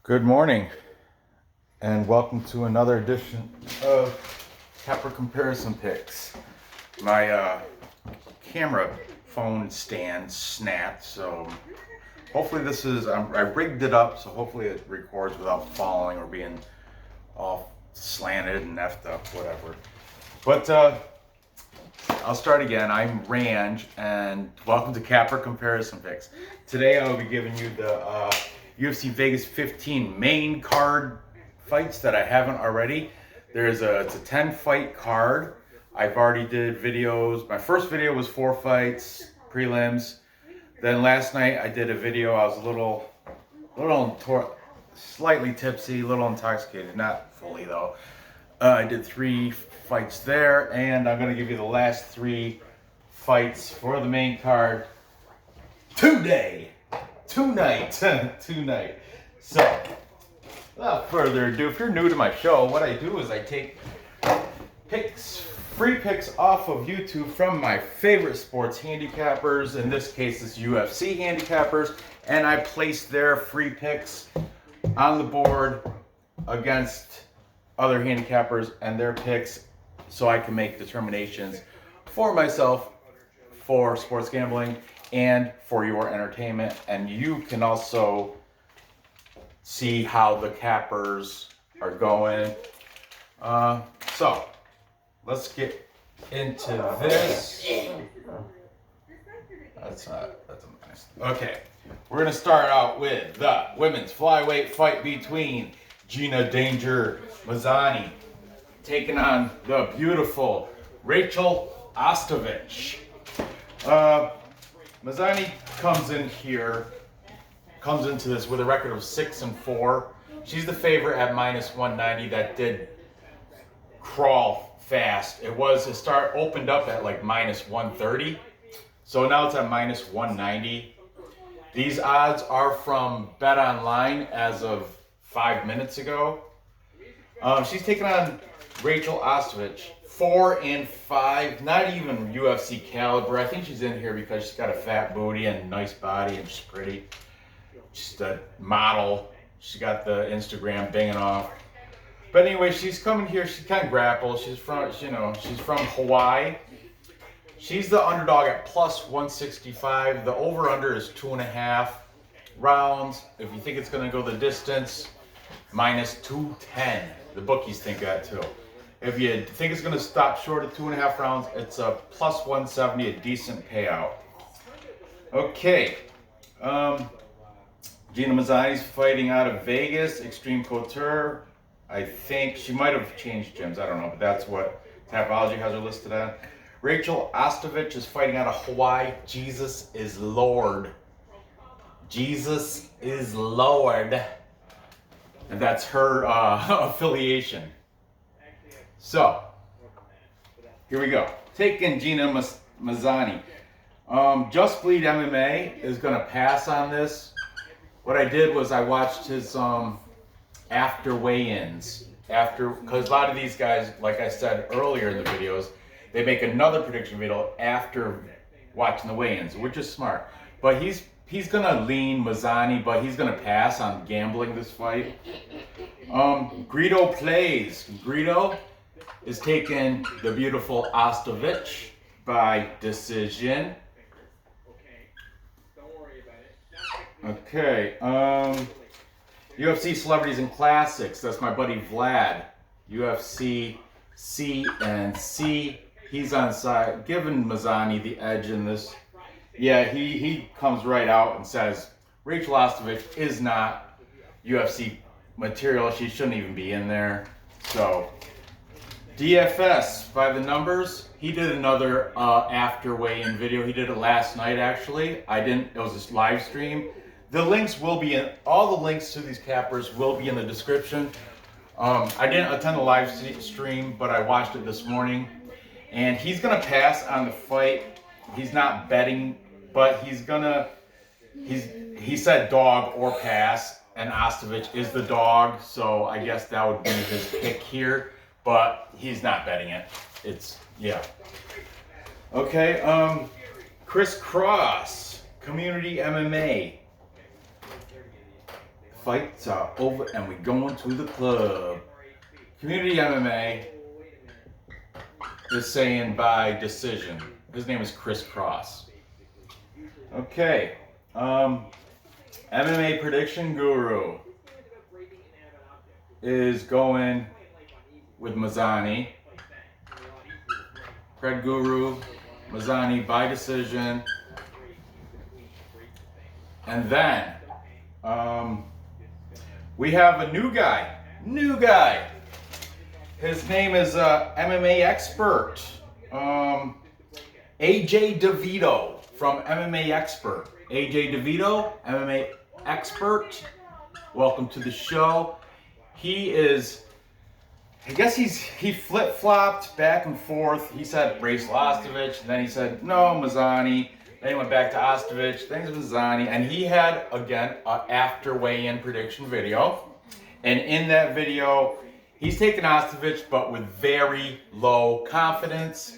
Good morning, and welcome to another edition of Capper Comparison Picks. My camera phone stand snapped, so hopefully I rigged it up, so hopefully it records without falling or being all slanted and effed up, whatever. But I'll start again. I'm Ranj, and welcome to Capper Comparison Picks. Today I will be giving you the UFC Vegas 15 main card fights that I haven't already. It's a 10 fight card. I've already did videos. My first video was 4 fights, prelims. Then last night I did a video. I was slightly tipsy, a little intoxicated, not fully though. I did 3 fights there, and I'm gonna give you the last 3 fights for the main card tonight. So, without further ado, if you're new to my show, what I do is I take free picks off of YouTube from my favorite sports handicappers. In this case, it's UFC handicappers, and I place their free picks on the board against other handicappers and their picks, so I can make determinations for myself for sports gambling and for your entertainment. And you can also see how the cappers are going. So let's get into this. That's a nice. Okay, we're gonna start out with the women's flyweight fight between Gina Mazzani taking on the beautiful Rachael Ostovich. Mazany comes into this with a record of 6-4. She's the favorite at -190. That did crawl fast. It opened up at like -130. So now it's at -190. These odds are from Bet Online as of 5 minutes ago. She's taking on Rachael Ostovich, 4-5, not even UFC caliber. I think she's in here because she's got a fat booty and nice body and she's pretty. She's a model. She got the Instagram banging off. But anyway, she's coming here. She can grapple. She's from Hawaii. She's the underdog at +165. The over/under is 2.5 rounds. If you think it's going to go the distance, -210. The bookies think that too. If you think it's going to stop short of 2.5 rounds, it's a +170, a decent payout. Okay. Gina Mazzani's fighting out of Vegas, Extreme Couture. I think she might have changed gyms, I don't know, but that's what Tapology has her listed at. Rachael Ostovich is fighting out of Hawaii. Jesus is Lord. Jesus is Lord. And that's her affiliation. So, here we go. Taking Gina Mazzani. Just Bleed MMA is going to pass on this. What I did was I watched his after weigh-ins. Because a lot of these guys, like I said earlier in the videos, they make another prediction video after watching the weigh-ins, which is smart. But he's going to lean Mazzani, but he's going to pass on gambling this fight. Greedo plays. Greedo is taking the beautiful Ostovich by decision. Okay, UFC Celebrities and Classics. That's my buddy Vlad. UFC CNC. He's on side, giving Mazany the edge in this. Yeah, he comes right out and says Rachael Ostovich is not UFC material. She shouldn't even be in there. So, DFS by the numbers. He did another after weigh-in video. He did it last night actually. It was a live stream. The links will be in, all the links to these cappers will be in the description. I didn't attend the live stream, but I watched it this morning. And he's gonna pass on the fight. He's not betting, but he said dog or pass, and Ostovich is the dog, so I guess that would be his pick here, but he's not betting it. Yeah. Okay, Chris Cross, Community MMA. Fights are over and we going to the club. Community MMA is saying by decision. His name is Chris Cross. Okay. MMA prediction guru is going with Mazany. Pred Guru, Mazany by decision. And then we have a new guy. His name is MMA expert, AJ DeVito from MMA Expert. AJ DeVito, MMA Expert. Welcome to the show. He is, I guess he flip-flopped back and forth. He said Rachael Ostovich, and then he said no, Mazany. Then he went back to Ostovich, then it was Mazany, and he had, again, an after weigh-in prediction video. And in that video, he's taking Ostovich, but with very low confidence.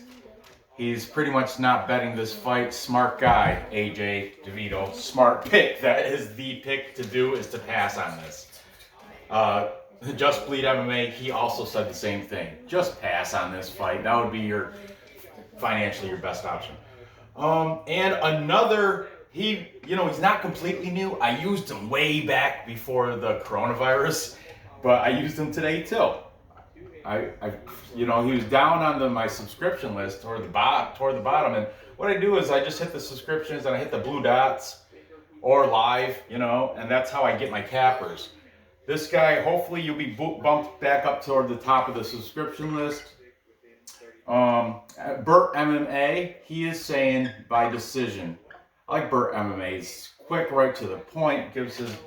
He's pretty much not betting this fight. Smart guy, AJ DeVito. Smart pick. That is the pick to do, is to pass on this. Just Bleed MMA, he also said the same thing. Just pass on this fight. That would be financially your best option. And another, he's not completely new. I used him way back before the coronavirus, but I used him today too. He was down on my subscription list toward the bottom, and what I do is I just hit the subscriptions and I hit the blue dots or live, and that's how I get my cappers. This guy, hopefully you'll be bumped back up toward the top of the subscription list. Burt MMA, he is saying by decision. I like Burt MMA. He's quick, right to the point, gives his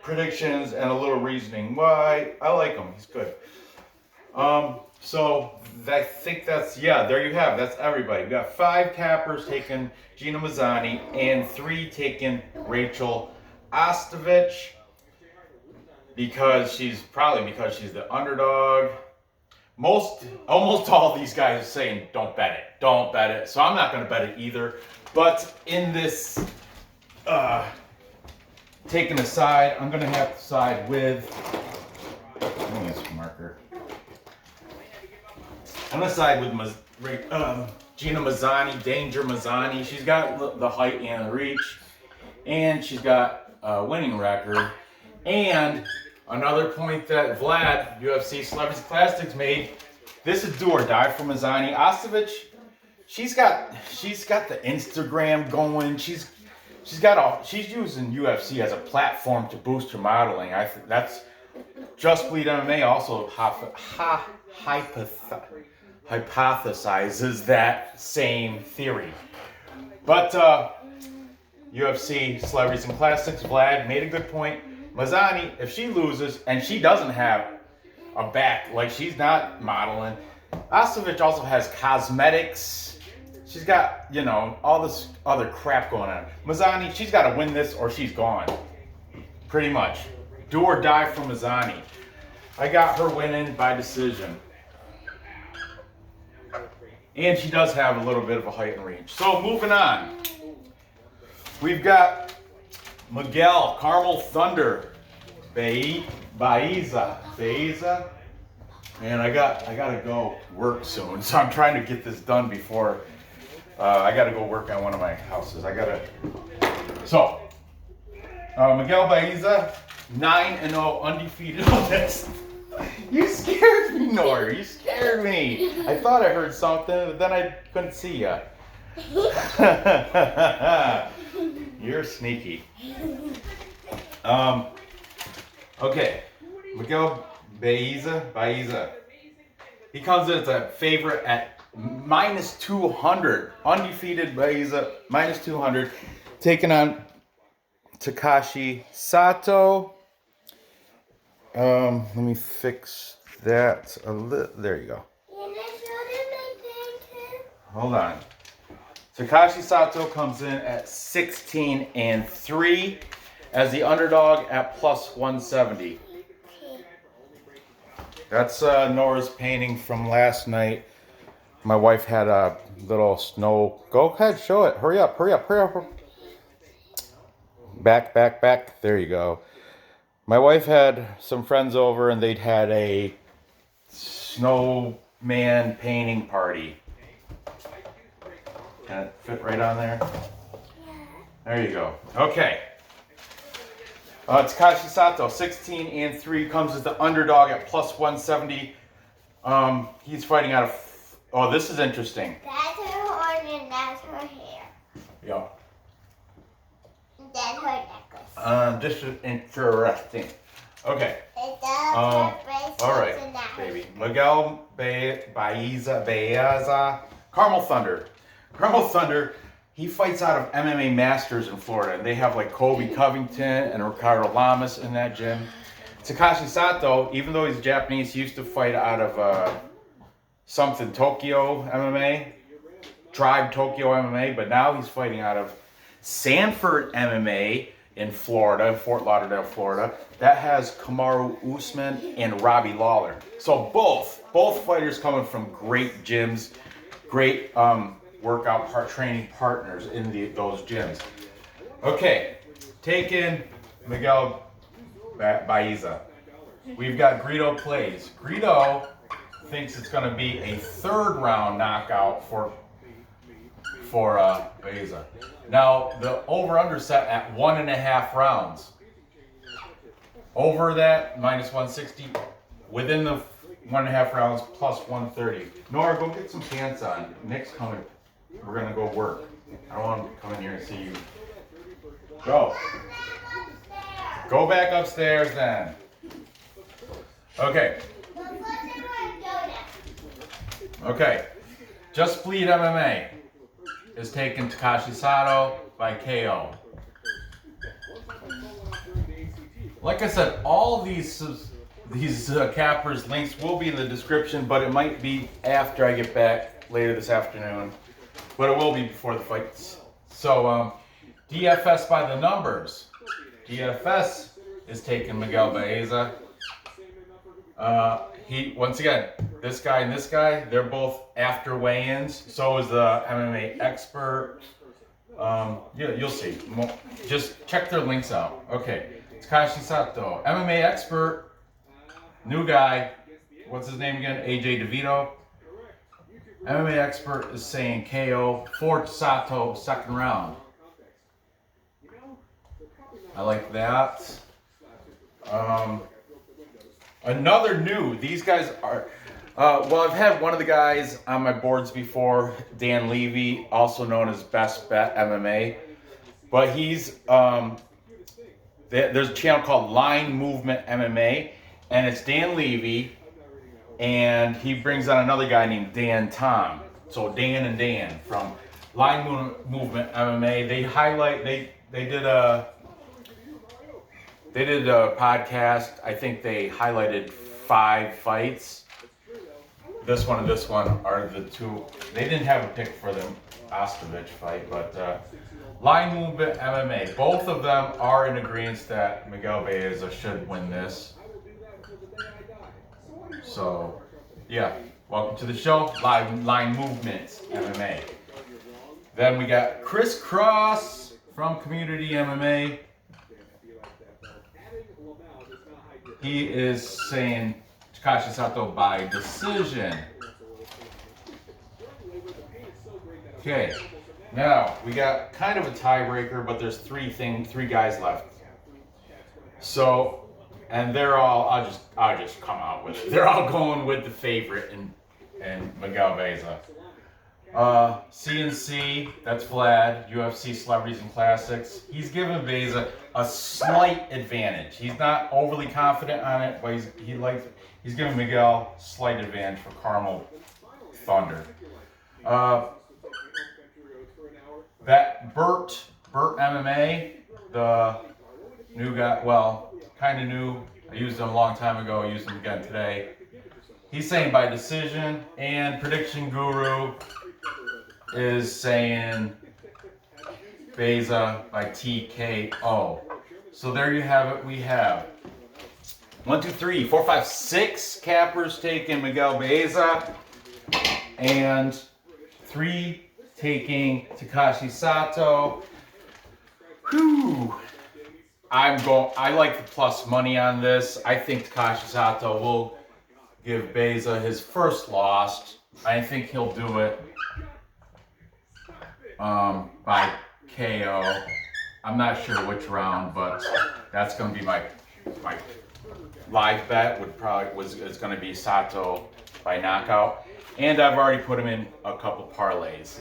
predictions and a little reasoning why. I like him. He's good. So I think there you have. That's everybody. We got 5 cappers taking Gina Mazzani and 3 taking Rachael Ostovich because she's the underdog. Almost all of these guys are saying don't bet it. So I'm not going to bet it either. But in this taking a side, I'm going to have to side with. Let me get a marker. I'm going to side with Gina Mazzani, Danger Mazzani. She's got the height and the reach, and she's got a winning record. And another point that Vlad, UFC Celebrity Classics, made, this is do or die for Mazany. Ostovich, she's got the Instagram going. She's using UFC as a platform to boost her modeling. I think that's Just Bleed MMA also hypothesizes that same theory. But UFC Celebrities and Classics, Vlad made a good point. Mazany, if she loses and she doesn't have a back, like she's not modeling, Ostovich also has cosmetics. She's got, all this other crap going on. Mazany, she's got to win this or she's gone. Pretty much. Do or die for Mazany. I got her winning by decision. And she does have a little bit of a height and reach. So moving on. We've got Miguel, Carmel Thunder, Baeza. And I gotta go work soon. So I'm trying to get this done before I gotta go work on one of my houses. So Miguel Baeza, 9-0 undefeated on this. You scared me, Nor. You scared me. I thought I heard something, but then I couldn't see you. You're sneaky. Okay. Miguel Baeza. He comes in as a favorite at -200. Undefeated Baeza, -200. Taking on Takashi Sato. Let me fix that a little. There you go. Hold on. Takashi Sato comes in at 16-3 as the underdog at +170. That's Nora's painting from last night. My wife had a little snow. Go ahead, show it. Hurry up. back. There you go. My wife had some friends over and they'd had a snowman painting party. Can it fit right on there? There you go. Okay. Takashi Sato, 16-3, comes as the underdog at plus 170. He's fighting out of... Oh, this is interesting. That's her horn and that's her hair. Yeah. That's her necklace. This is interesting. Okay. All right, baby. Miguel Baeza, Carmel Thunder. Carmel Thunder, he fights out of MMA Masters in Florida. And they have like Kobe Covington and Ricardo Lamas in that gym. Takashi Sato, even though he's Japanese, he used to fight out of something Tokyo MMA, Tribe Tokyo MMA, but now he's fighting out of Sanford MMA in Florida, Fort Lauderdale, Florida. That has Kamaru Usman and Robbie Lawler. So both fighters coming from great gyms, great workout training partners in those gyms. Okay, taking Miguel Baeza. We've got Greedo plays. Greedo thinks it's going to be a third round knockout for Baeza. Now the over/under set at 1.5 rounds. Over that minus 160. Within the 1.5 rounds plus 130. Nora, go get some pants on. Nick's coming. We're gonna go work. I don't want to come in here and see you. Go. Go back upstairs then. Okay. Okay. Just Bleed MMA is taking Takashi Sato by KO. Like I said, all these cappers links will be in the description, but it might be after I get back later this afternoon. But it will be before the fights. So, DFS by the numbers. DFS is taking Miguel Baeza. Once again, this guy and this guy, they're both after weigh-ins. So is the MMA expert. Yeah, you'll see. Just check their links out. Okay, Takashi Sato, MMA expert, new guy. What's his name again? AJ DeVito. MMA expert is saying KO for Sato, second round. I like that. Another new, these guys are, well, I've had one of the guys on my boards before, Dan Levy, also known as Best Bet MMA. But he's, there's a channel called Line Movement MMA, and it's Dan Levy, and he brings on another guy named Dan Tom. So Dan and Dan from Line Movement MMA. They highlight, they did a podcast. I think they highlighted 5 fights. This one and this one are the two. They didn't have a pick for the Ostovich fight, but Line Movement MMA. Both of them are in agreement that Miguel Baeza should win this. So, yeah. Welcome to the show, Line Movement MMA. Then we got Chris Cross from Community MMA. He is saying Takashi Sato by decision. Okay, now we got kind of a tiebreaker, but there's three guys left. So, and they're all, I'll just come out with it. They're all going with the favorite and Miguel Baeza. CNC, that's Vlad, UFC Celebrities and Classics. He's giving Baeza a slight advantage. He's not overly confident on it, but he's giving Miguel slight advantage for Carmel Thunder. That Burt MMA, the new guy, well, kind of new. I used him a long time ago. I used him again today. He's saying by decision, and Prediction Guru is saying Baeza by TKO. So there you have it. We have 1, 2, 3, 4, 5, 6 cappers taking Miguel Baeza, and 3 taking Takashi Sato. Whew. I like the plus money on this. I think Takashi Sato will give Baeza his first loss. I think he'll do it by KO. I'm not sure which round, but that's going to be my live bet. Is going to be Sato by knockout, and I've already put him in a couple parlays.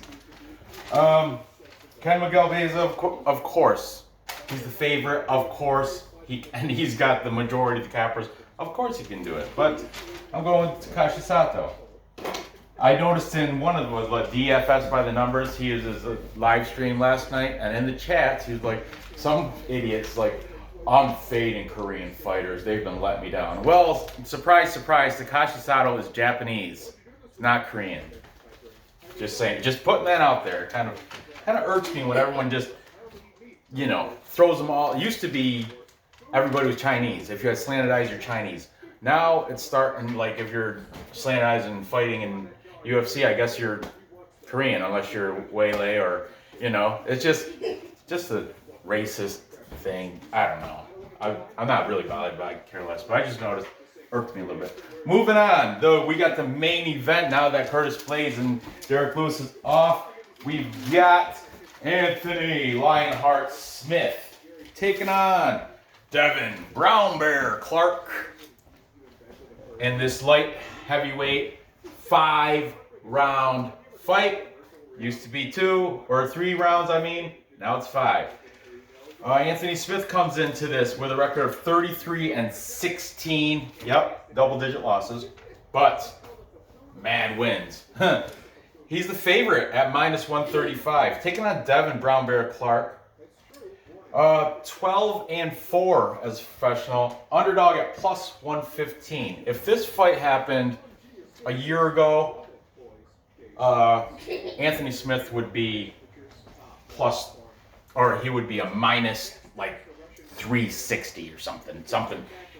Ken Miguel Baeza, of course, he's the favorite. Of course, he's got the majority of the cappers. Of course, he can do it. But I'm going with Takashi Sato. I noticed in one of the DFS by the numbers, he was his live stream last night, and in the chats, he was like, some idiots like, I'm fading Korean fighters. They've been letting me down. Well, surprise, surprise, Takashi Sato is Japanese. It's not Korean. Just saying, just putting that out there. Kind of irks me when everyone just, throws them all. It used to be everybody was Chinese. If you had slanted eyes, you're Chinese. Now it's starting, like, if you're slanted eyes and fighting in UFC, I guess you're Korean, unless you're Wele or, it's just a racist thing. I don't know. I'm not really bothered by it, care less, but I just noticed, irked me a little bit. Moving on, though, we got the main event now that Curtis plays and Derek Lewis is off. We've got Anthony Lionheart Smith taking on Devin Brown Bear Clark in this light heavyweight 5-round fight. Used to be 2 or 3 rounds, now it's 5. Anthony Smith comes into this with a record of 33-16. Yep, double-digit losses, but mad wins. He's the favorite at -135, taking on Devin Brown Bear Clark. 12-4 as a professional, underdog at +115. If this fight happened a year ago, Anthony Smith would be he would be a -360 or something.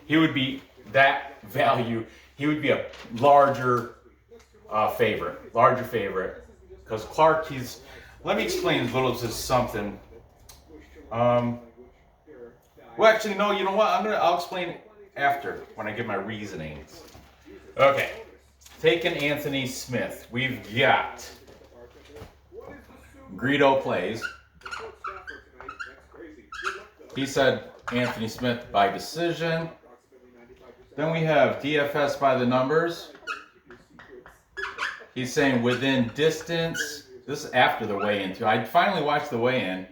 He would be that value. He would be a larger favorite, because Clark, let me explain a little something. Well, actually, no, you know what? I'll explain after, when I give my reasonings. Okay. Taking Anthony Smith, we've got Greedo plays. He said Anthony Smith by decision. Then we have DFS by the numbers. He's saying within distance. This is after the weigh-in too. I finally watched the weigh-in.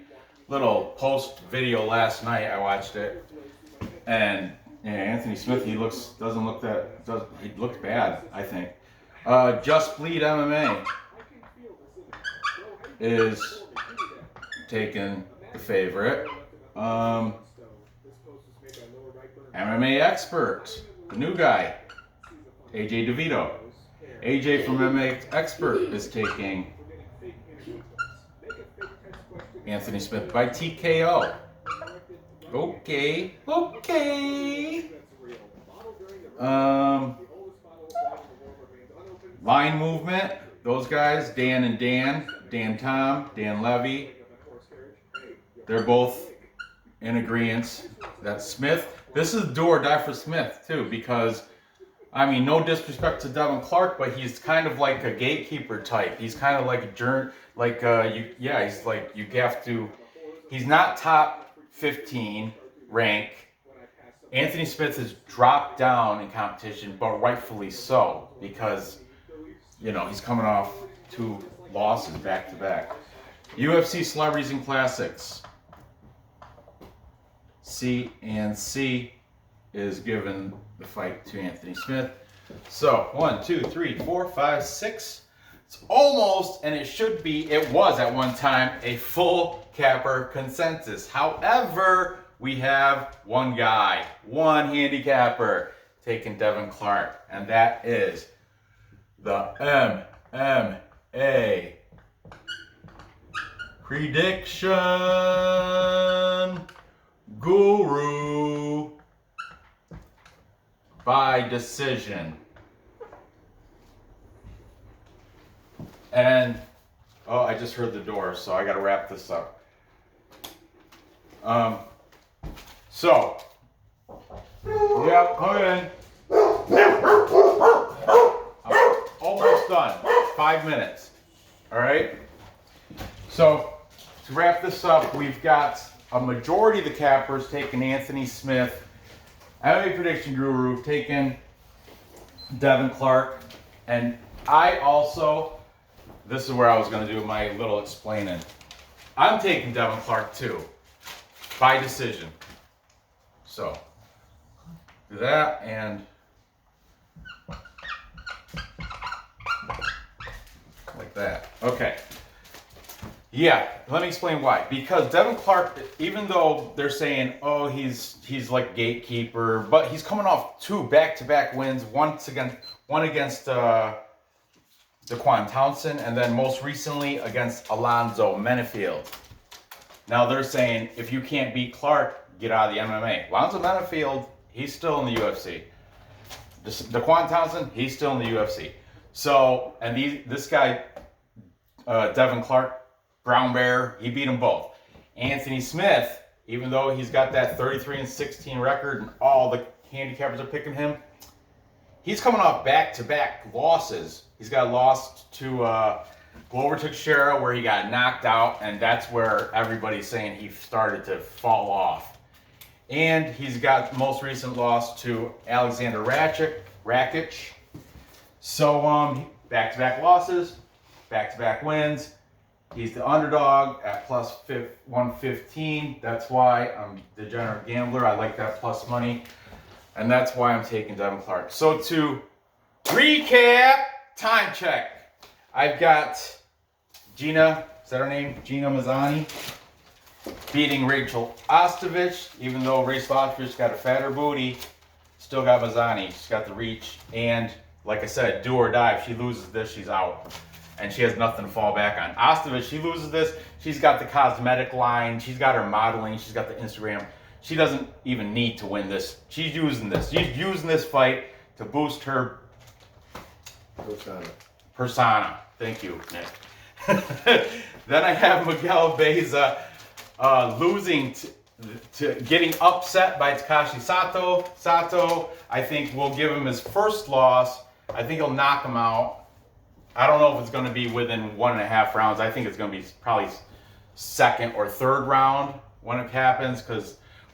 Little post video last night. I watched it, and Anthony Smith. He looks bad. I think. Just Bleed MMA is taking the favorite. MMA Expert, the new guy, AJ DeVito. AJ from MMA Expert is taking Anthony Smith by TKO. Okay. Line movement, those guys, Dan and Dan Tom, Dan Levy, they're both in agreement that Smith, this is do or die for Smith too, because, no disrespect to Devin Clark, but he's kind of like a gatekeeper type. He's kind of like he's not top 15 rank. Anthony Smith has dropped down in competition, but rightfully so, because, he's coming off 2 losses back to back. UFC Celebrities and Classics. C&C is giving the fight to Anthony Smith. So 1, 2, 3, 4, 5, 6. It's almost, and it was at one time, a full capper consensus. However, we have one handicapper taking Devin Clark, and that is the MMA prediction guru by decision. And I just heard the door, so I gotta wrap this up. So, yeah, come in. I'm almost done. 5 minutes. All right. So, to wrap this up, we've got a majority of the cappers taking Anthony Smith. MMA Prediction Guru taking Devin Clark. And I also, this is where I was going to do my little explaining. I'm taking Devin Clark too, by decision. So, do that and like that. Okay. Yeah, let me explain why. Because Devin Clark, even though they're saying, oh, he's like gatekeeper, but he's coming off 2 back-to-back wins, one against Daquan Townsend, and then most recently against Alonzo Menefield. Now they're saying, if you can't beat Clark, get out of the MMA. Alonzo Menefield, he's still in the UFC. Daquan Townsend, he's still in the UFC. So, and this guy, Devin Clark, Brown Bear, he beat them both. Anthony Smith, even though he's got that 33-16 record and all the handicappers are picking him, he's coming off back-to-back losses. He's got a loss to Glover Teixeira where he got knocked out, and that's where everybody's saying he started to fall off. And he's got most recent loss to Alexander Rakic. So back-to-back losses, back-to-back wins. He's the underdog at plus 115. That's why I'm the degenerate gambler. I like that plus money. And that's why I'm taking Devin Clark. So to recap, time check. I've got Gina, is that her name? Gina Mazzani, beating Rachael Ostovich. Even though Rachael Ostovich got a fatter booty, still got Mazany. She's got the reach. And like I said, do or die. If she loses this, she's out. And she has nothing to fall back on. Ostovich, she loses this, she's got the cosmetic line, she's got her modeling, she's got the Instagram. She doesn't even need to win this. She's using this. She's using this fight to boost her persona. Thank you, Nick. Then I have Miguel Baeza losing to getting upset by Takashi Sato. Sato, I think, will give him his first loss. I think he'll knock him out. I don't know if it's going to be within 1.5 rounds. I think it's going to be probably second or third round when it happens.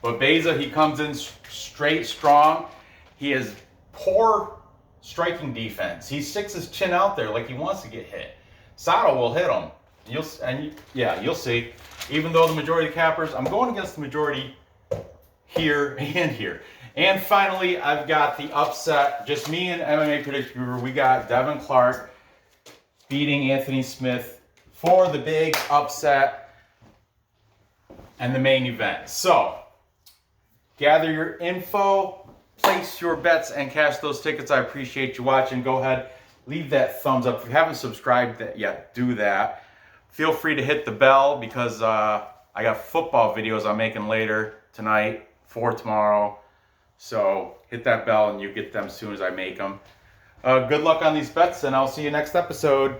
But Baeza, he comes in straight strong. He has poor striking defense. He sticks his chin out there like he wants to get hit. Sato will hit him. You'll see. Even though the majority of cappers, I'm going against the majority here and here. And finally, I've got the upset. Just me and MMA Prediction Guru. We got Devin Clark beating Anthony Smith for the big upset and the main event. So, gather your info, place your bets, and cash those tickets. I appreciate you watching. Go ahead, leave that thumbs up. If you haven't subscribed yet, do that. Feel free to hit the bell because I got football videos I'm making later tonight for tomorrow. So, hit that bell and you get them as soon as I make them. Good luck on these bets, and I'll see you next episode.